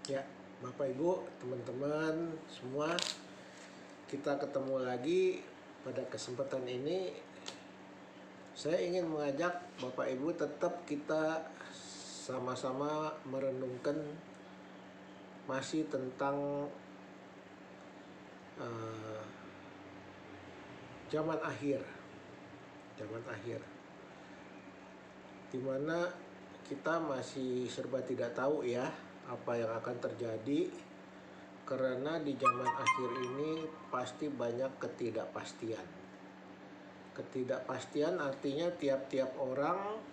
Ya, Bapak Ibu, teman-teman semua, kita ketemu lagi pada kesempatan ini. Saya ingin mengajak Bapak Ibu tetap kita sama-sama merenungkan masih tentang uh, zaman akhir, dimana kita masih serba tidak tahu ya apa yang akan terjadi. Karena di zaman akhir ini pasti banyak ketidakpastian. Ketidakpastian artinya tiap-tiap orang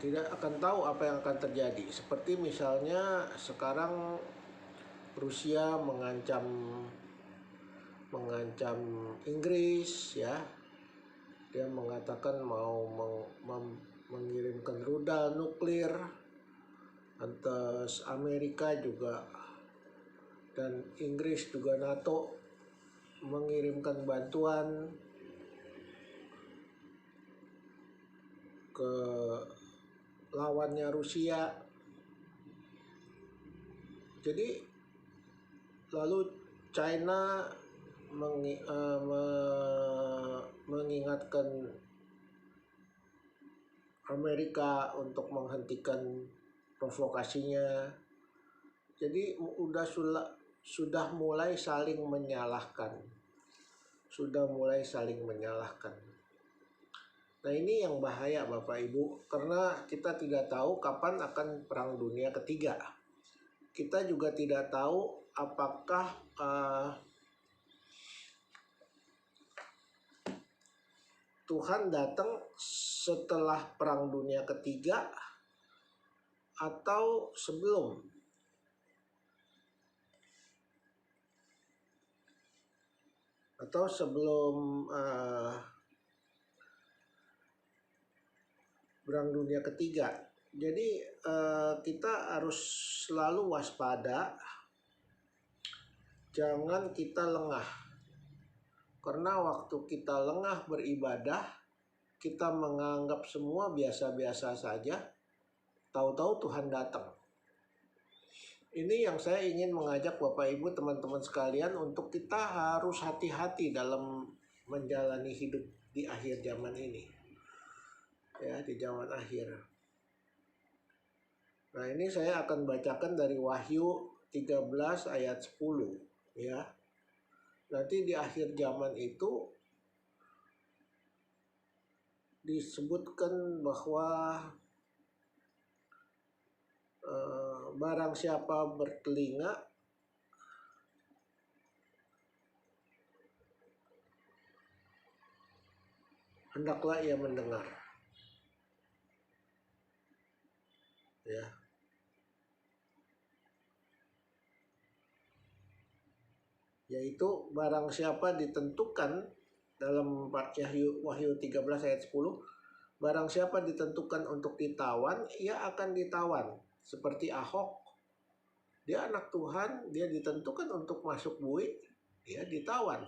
tidak akan tahu apa yang akan terjadi. Seperti misalnya sekarang Rusia mengancam Inggris ya. Dia mengatakan mau mengirimkan rudal nuklir. Lantas Amerika juga dan Inggris juga NATO mengirimkan bantuan ke lawannya Rusia. Jadi lalu China mengingatkan Amerika untuk menghentikan provokasinya. Jadi sudah mulai saling menyalahkan. Nah, ini yang bahaya Bapak Ibu, karena kita tidak tahu kapan akan perang dunia ketiga. Kita juga tidak tahu apakah Tuhan datang setelah perang dunia ketiga atau sebelum. Perang dunia ketiga. Jadi kita harus selalu waspada, jangan kita lengah. Karena waktu kita lengah beribadah, kita menganggap semua biasa-biasa saja, tahu-tahu Tuhan datang. Ini yang saya ingin mengajak Bapak Ibu teman-teman sekalian untuk kita harus hati-hati dalam menjalani hidup di akhir zaman ini. Ya, di zaman akhir. Nah, ini saya akan bacakan dari Wahyu 13 ayat 10 ya. Nanti di akhir zaman itu disebutkan bahwa barang siapa bertelinga hendaklah ia mendengar. Ya. Yaitu barang siapa ditentukan dalam Wahyu 13 ayat 10, barang siapa ditentukan untuk ditawan, ia akan ditawan. Seperti Ahok, dia anak Tuhan, dia ditentukan untuk masuk bui, dia ditawan.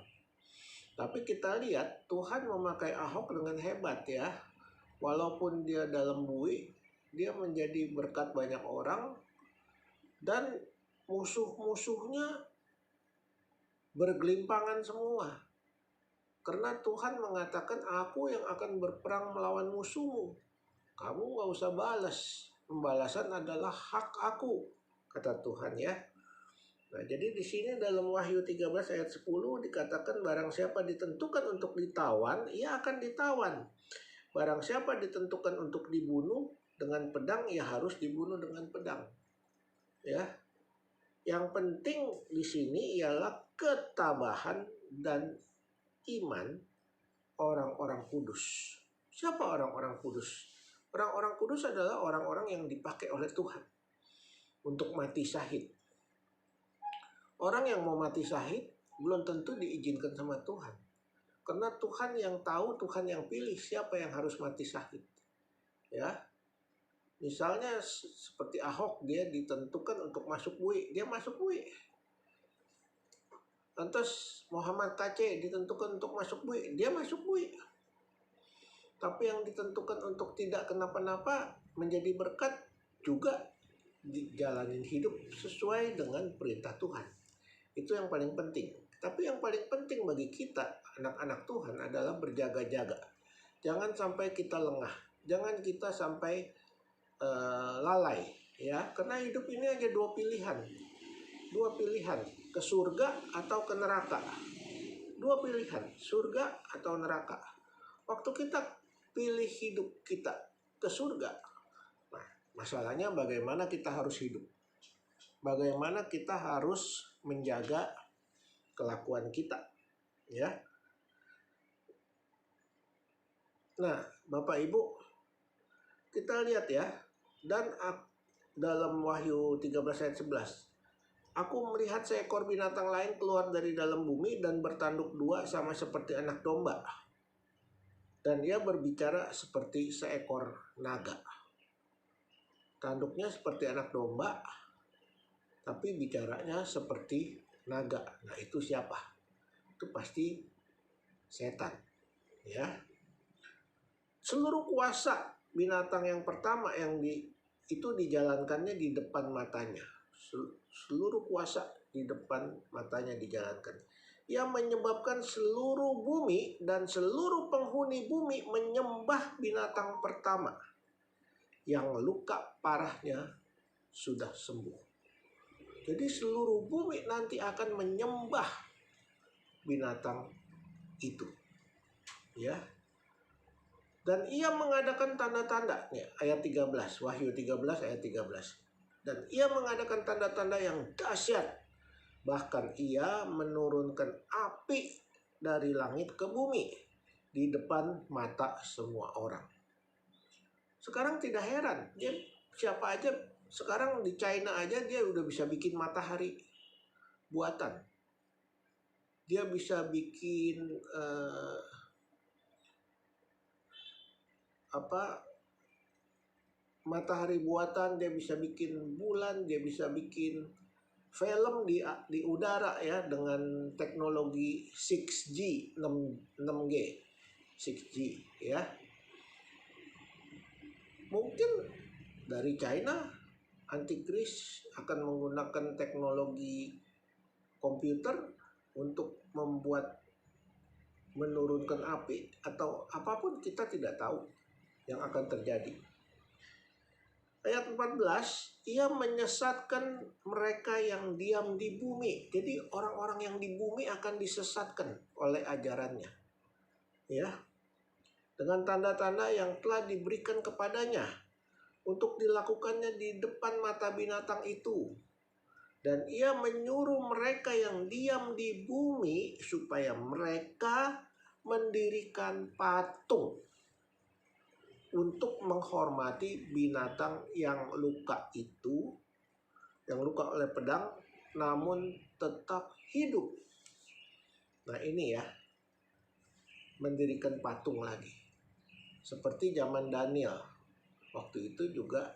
Tapi kita lihat Tuhan memakai Ahok dengan hebat ya. Walaupun dia dalam bui, dia menjadi berkat banyak orang, dan musuh-musuhnya bergelimpangan semua. Karena Tuhan mengatakan, aku yang akan berperang melawan musuhmu. Kamu gak usah balas. Pembalasan adalah hak aku, kata Tuhan ya. Nah, jadi di sini dalam Wahyu 13 ayat 10 dikatakan barang siapa ditentukan untuk ditawan, ia akan ditawan. Barang siapa ditentukan untuk dibunuh dengan pedang, ia harus dibunuh dengan pedang. Ya. Yang penting di sini ialah ketabahan dan iman orang-orang kudus. Siapa orang-orang kudus? Orang-orang kudus adalah orang-orang yang dipakai oleh Tuhan untuk mati syahid. Orang yang mau mati syahid belum tentu diizinkan sama Tuhan. Karena Tuhan yang tahu, Tuhan yang pilih siapa yang harus mati syahid. Ya. Misalnya seperti Ahok, dia ditentukan untuk masuk bui, dia masuk bui. Lantas Muhammad KC ditentukan untuk masuk bui, dia masuk bui. Tapi yang ditentukan untuk tidak kenapa-napa menjadi berkat juga jalanin hidup sesuai dengan perintah Tuhan. Itu yang paling penting. Tapi yang paling penting bagi kita, anak-anak Tuhan, adalah berjaga-jaga. Jangan sampai kita lengah. Jangan kita sampai lalai. Ya, karena hidup ini aja dua pilihan. Ke surga atau ke neraka. Dua pilihan, surga atau neraka. Waktu kita pilih hidup kita ke surga, nah, masalahnya bagaimana kita harus hidup. Bagaimana kita harus menjaga kelakuan kita, ya. Nah, Bapak Ibu, kita lihat ya, dan dalam Wahyu 13 ayat 11, aku melihat seekor binatang lain keluar dari dalam bumi dan bertanduk dua sama seperti anak domba. Dan ia berbicara seperti seekor naga. Tanduknya seperti anak domba, tapi bicaranya seperti naga. Nah, itu siapa? Itu pasti setan, ya. Seluruh kuasa binatang yang pertama itu dijalankannya di depan matanya. Seluruh kuasa di depan matanya dijalankan. Ia menyebabkan seluruh bumi dan seluruh penghuni bumi menyembah binatang pertama yang luka parahnya sudah sembuh. Jadi seluruh bumi nanti akan menyembah binatang itu, ya. Dan ia mengadakan tanda-tanda, nih, ayat 13, Wahyu 13 ayat 13. Dan ia mengadakan tanda-tanda yang dahsyat. Bahkan ia menurunkan api dari langit ke bumi di depan mata semua orang. Sekarang tidak heran, dia siapa aja sekarang di China aja dia udah bisa bikin matahari buatan. Dia bisa bikin matahari buatan, dia bisa bikin bulan, dia bisa bikin film di udara, ya, dengan teknologi 6G, 6G, 6G, ya. Mungkin dari China antikris akan menggunakan teknologi komputer untuk menurunkan api atau apapun, kita tidak tahu yang akan terjadi. Ayat 14, ia menyesatkan mereka yang diam di bumi. Jadi orang-orang yang di bumi akan disesatkan oleh ajarannya, ya, dengan tanda-tanda yang telah diberikan kepadanya untuk dilakukannya di depan mata binatang itu. Dan ia menyuruh mereka yang diam di bumi supaya mereka mendirikan patung untuk menghormati binatang yang luka itu, yang luka oleh pedang, namun tetap hidup. Nah, ini ya, mendirikan patung lagi. Seperti zaman Daniel. Waktu itu juga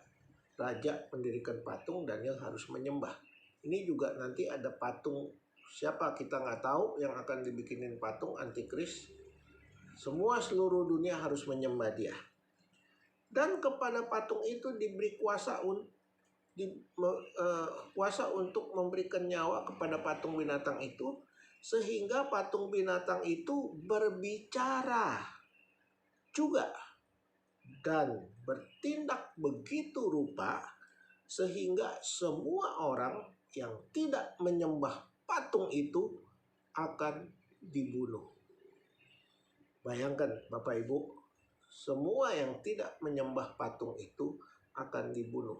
raja mendirikan patung, Daniel harus menyembah. Ini juga nanti ada patung, siapa kita nggak tahu yang akan dibikinin patung antikris. Semua seluruh dunia harus menyembah dia. Dan kepada patung itu diberi kuasa untuk memberikan nyawa kepada patung binatang itu, sehingga patung binatang itu berbicara juga dan bertindak begitu rupa sehingga semua orang yang tidak menyembah patung itu akan dibunuh. Bayangkan Bapak Ibu, semua yang tidak menyembah patung itu akan dibunuh.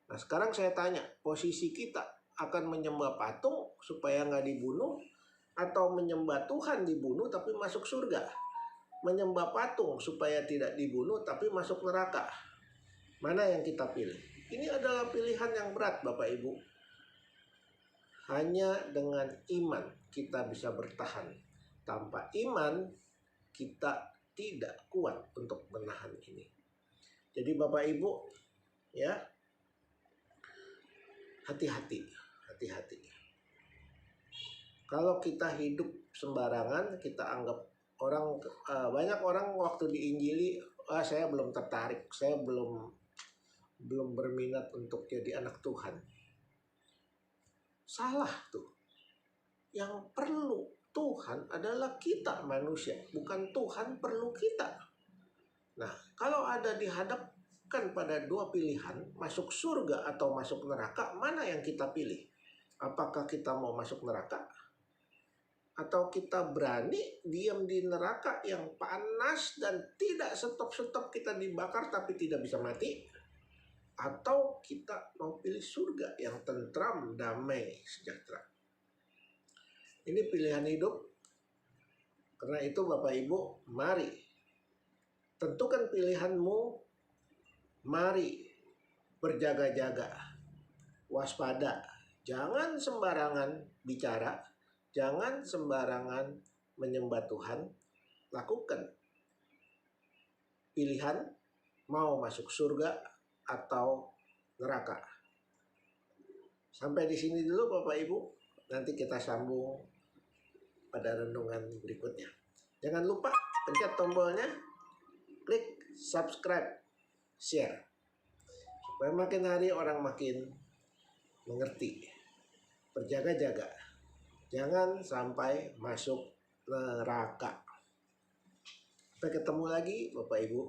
Nah, sekarang saya tanya, posisi kita akan menyembah patung supaya nggak dibunuh, atau menyembah Tuhan dibunuh tapi masuk surga? Menyembah patung supaya tidak dibunuh tapi masuk neraka? Mana yang kita pilih? Ini adalah pilihan yang berat Bapak Ibu. Hanya dengan iman kita bisa bertahan. Tanpa iman kita tidak kuat untuk menahan ini. Jadi Bapak Ibu, ya, hati-hati. Kalau kita hidup sembarangan, kita anggap banyak orang waktu diinjili, saya belum tertarik, saya belum belum berminat untuk jadi anak Tuhan. Salah tuh. Yang perlu Tuhan adalah kita manusia, bukan Tuhan perlu kita. Nah, kalau ada dihadapkan pada dua pilihan, masuk surga atau masuk neraka, mana yang kita pilih? Apakah kita mau masuk neraka? Atau kita berani diam di neraka yang panas dan tidak stop-stop kita dibakar tapi tidak bisa mati? Atau kita mau pilih surga yang tentram, damai, sejahtera? Ini pilihan hidup. Karena itu Bapak Ibu, mari tentukan pilihanmu. Mari berjaga-jaga, waspada. Jangan sembarangan bicara, jangan sembarangan menyembah Tuhan. Lakukan pilihan mau masuk surga atau neraka. Sampai di sini dulu Bapak Ibu. Nanti kita sambung pada renungan berikutnya. Jangan lupa pencet tombolnya, klik subscribe, share, supaya makin hari orang makin mengerti. Berjaga-jaga, jangan sampai masuk neraka. Sampai ketemu lagi Bapak Ibu.